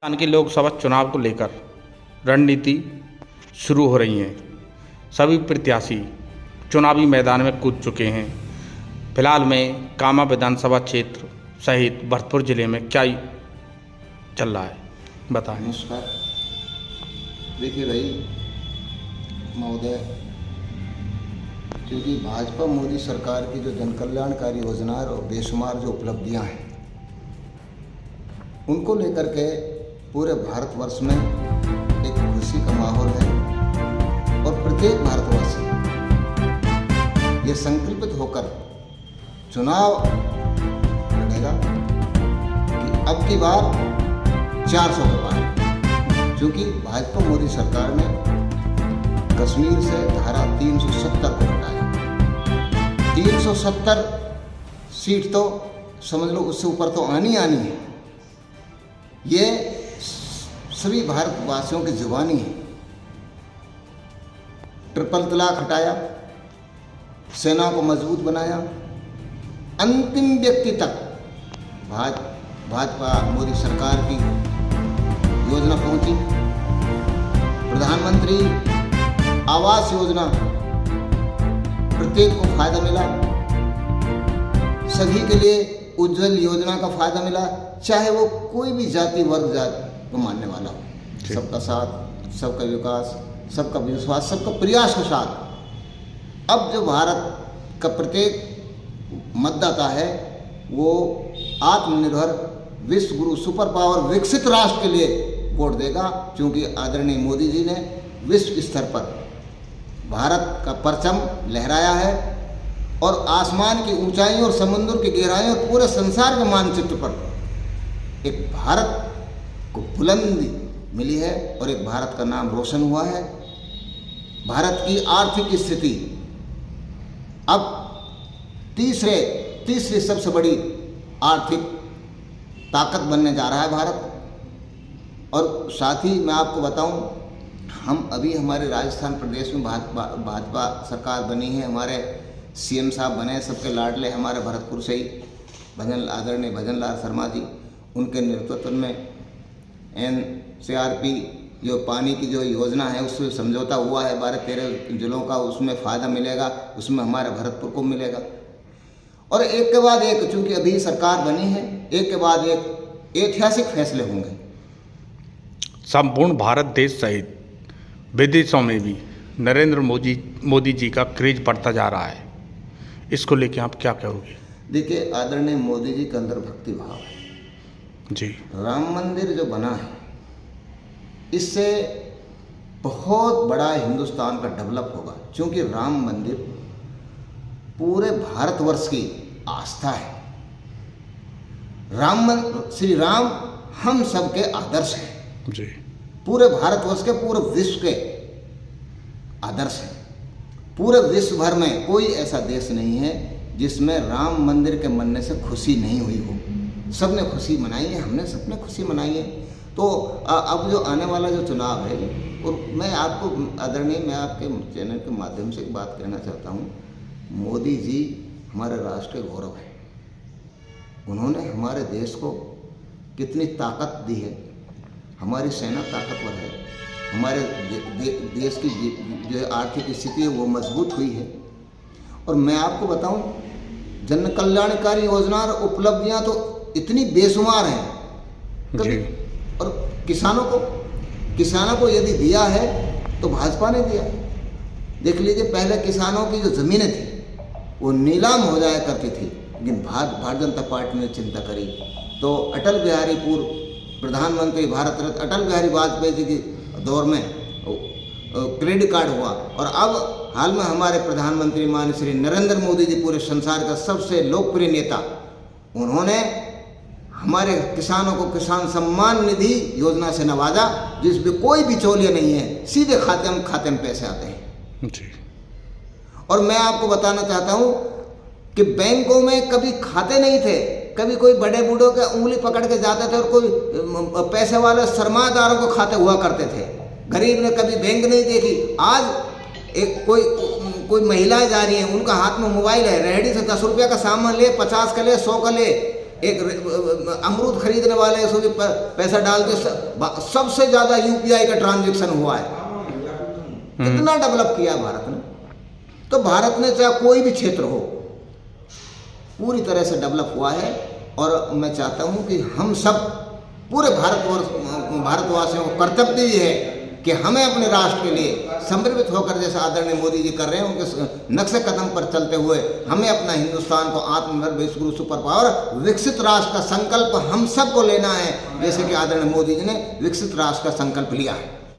राजस्थान के लोकसभा चुनाव को लेकर रणनीति शुरू हो रही है। सभी प्रत्याशी चुनावी मैदान में कूद चुके हैं। फिलहाल में कामा विधानसभा क्षेत्र सहित भरतपुर जिले में क्या चल रहा है, बताएं। नमस्कार। देखिए भाई महोदय, क्योंकि भाजपा मोदी सरकार की जो जन कल्याणकारी योजना और बेशुमार जो उपलब्धियां हैं उनको लेकर के पूरे भारतवर्ष में एक खुशी का माहौल है और प्रत्येक भारतवासी ये संकल्पित होकर चुनाव लड़ेगा कि अब की बार 400 के पार, क्योंकि भाजपा मोदी सरकार ने कश्मीर से धारा 370 को हटाया। 370 सीट तो समझ लो उससे ऊपर तो आनी है। ये सभी भारतवासियों की जुबानी है। ट्रिपल तलाक हटाया, सेना को मजबूत बनाया, अंतिम व्यक्ति तक भाजपा मोदी सरकार की योजना पहुंची। प्रधानमंत्री आवास योजना, प्रत्येक को फायदा मिला। सभी के लिए उज्जवल योजना का फायदा मिला, चाहे वो कोई भी जाति वर्ग जाति को मानने वाला हो। सबका साथ, सबका विकास, सबका विश्वास, सबका प्रयास के साथ अब जो भारत का प्रत्येक मतदाता है वो आत्मनिर्भर विश्व गुरु सुपर पावर विकसित राष्ट्र के लिए वोट देगा, क्योंकि आदरणीय मोदी जी ने विश्व स्तर पर भारत का परचम लहराया है और आसमान की ऊंचाइयों और समुद्र की गहराइयों और पूरे संसार के मानचित्र पर एक भारत को बुलंदी मिली है और एक भारत का नाम रोशन हुआ है। भारत की आर्थिक स्थिति अब तीसरी सबसे बड़ी आर्थिक ताकत बनने जा रहा है भारत। और साथ ही मैं आपको बताऊं, हम अभी हमारे राजस्थान प्रदेश में भाजपा सरकार बनी है। हमारे सीएम साहब बने, सबके लाडले हमारे भरतपुर से ही आदरणीय भजनलाल शर्मा जी, उनके नेतृत्व में NCRP जो पानी की जो योजना है उससे समझौता हुआ है 12-13 जिलों का, उसमें फ़ायदा मिलेगा, उसमें हमारे भरतपुर को मिलेगा। और एक के बाद एक, चूँकि अभी सरकार बनी है, एक के बाद एक ऐतिहासिक फैसले होंगे। संपूर्ण भारत देश सहित विदेशों में भी नरेंद्र मोदी जी का क्रेज बढ़ता जा रहा है। इसको लेके आप क्या कहोगे? देखिए, आदरणीय मोदी जी के अंदर भक्ति भाव है जी। राम मंदिर जो बना है इससे बहुत बड़ा हिंदुस्तान का डेवलप होगा, क्योंकि राम मंदिर पूरे भारतवर्ष की आस्था है। श्री राम हम सबके आदर्श हैं जी। पूरे भारतवर्ष के, पूरे विश्व के आदर्श हैं। पूरे विश्व भर में कोई ऐसा देश नहीं है जिसमें राम मंदिर के बनने से खुशी नहीं हुई हो। सबने खुशी मनाई है, हमने सबने खुशी मनाई है। तो अब जो आने वाला जो चुनाव है, और मैं आपको आदरणीय, मैं आपके चैनल के माध्यम से एक बात कहना चाहता हूँ। मोदी जी हमारे राष्ट्र के गौरव है। उन्होंने हमारे देश को कितनी ताकत दी है। हमारी सेना ताकतवर है, हमारे देश की जो आर्थिक स्थिति है वो मजबूत हुई है। और मैं आपको बताऊं, जन कल्याणकारी योजना और उपलब्धियां तो इतनी बेशुमार हैं कभी। और किसानों को यदि दिया है तो भाजपा ने दिया। देख लीजिए, पहले किसानों की जो ज़मीनें थी वो नीलाम हो जाया करती थी, लेकिन भारतीय जनता पार्टी ने चिंता करी तो अटल बिहारी पूर्व प्रधानमंत्री भारत रत्न अटल बिहारी वाजपेयी जी के दौर में क्रेडिट कार्ड हुआ। और अब हाल में हमारे प्रधानमंत्री माननीय श्री नरेंद्र मोदी जी, पूरे संसार का सबसे लोकप्रिय नेता, उन्होंने हमारे किसानों को किसान सम्मान निधि योजना से नवाजा, जिसमें कोई बिचौलिया नहीं है, सीधे खाते में पैसे आते हैं जी। और मैं आपको बताना चाहता हूँ कि बैंकों में कभी खाते नहीं थे। कभी कोई बड़े बूढ़ों के उंगली पकड़ के जाते थे और कोई पैसे वाले सरमादारों को खाते हुआ करते थे। गरीब ने कभी बैंक नहीं देखी। आज एक कोई महिलाएं जा रही हैं, उनका हाथ में मोबाइल है, रेहड़ी से 10 रुपये का सामान ले, 50 का ले, 100 का ले, एक अमरूद खरीदने वाले उसको भी पैसा डालते, सबसे ज़्यादा यूपीआई का ट्रांजैक्शन हुआ है। कितना डेवलप किया भारत ने। तो भारत ने चाहे कोई भी क्षेत्र हो पूरी तरह से डेवलप हुआ है। और मैं चाहता हूँ कि हम सब पूरे भारतवासियों को कर्तव्य भी है कि हमें अपने राष्ट्र के लिए समर्पित होकर, जैसे आदरणीय मोदी जी कर रहे हैं, उनके नक्शे कदम पर चलते हुए हमें अपना हिंदुस्तान को आत्मनिर्भर विश्व सुपर पावर विकसित राष्ट्र का संकल्प हम सबको लेना है, जैसे कि आदरणीय मोदी जी ने विकसित राष्ट्र का संकल्प लिया है।